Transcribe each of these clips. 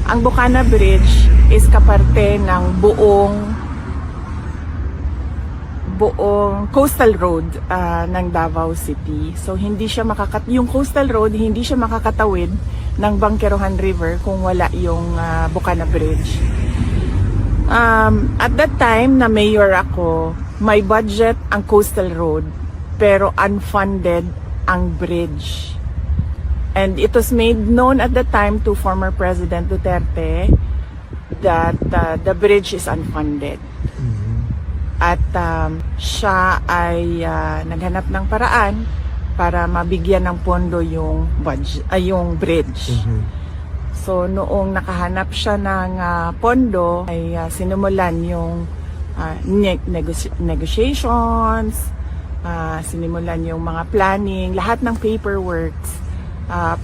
Ang Bocana Bridge is kaparte ng buong coastal road ng Davao City. So hindi siya yung coastal road hindi siya makakatawid ng Bangkerohan River kung wala yung Bocana Bridge. At that time na mayor ako, may budget ang coastal road pero unfunded ang bridge. And it was made known at the time to former President Duterte that the bridge is unfunded. At siya ay naghanap ng paraan para mabigyan ng pondo yung bridge. So noong nakahanap siya ng pondo ay sinimulan yung negotiations, sinimulan yung mga planning, lahat ng paperworks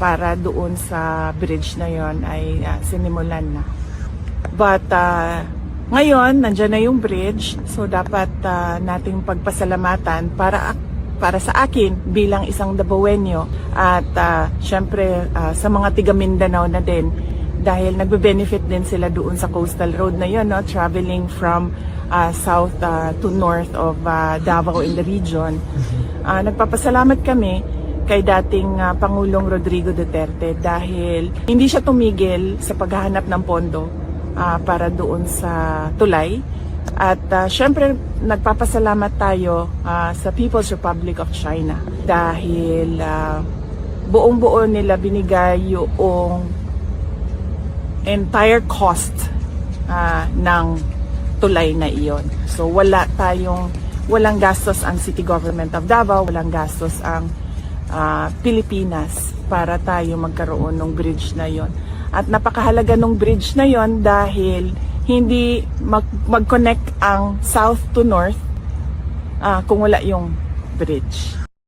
para doon sa bridge na yon ay sinimulan na. But ngayon, nandyan na yung bridge, so dapat nating pagpasalamatan para sa akin bilang isang Davaoenyo at syempre sa mga tiga Mindanao na din dahil nagbe-benefit din sila doon sa coastal road na yun, no? Traveling from south to north of Davao in the region. Nagpapasalamat kami kay dating Pangulong Rodrigo Duterte dahil hindi siya tumigil sa paghahanap ng pondo para doon sa tulay. At syempre nagpapasalamat tayo sa People's Republic of China dahil buong-buo nila binigay yung entire cost ng tulay na iyon. So walang gastos ang City Government of Davao, walang gastos ang Pilipinas para tayo magkaroon ng bridge na yon. At napakahalaga ng bridge na yon dahil hindi mag-connect ang south to north kung wala yung bridge.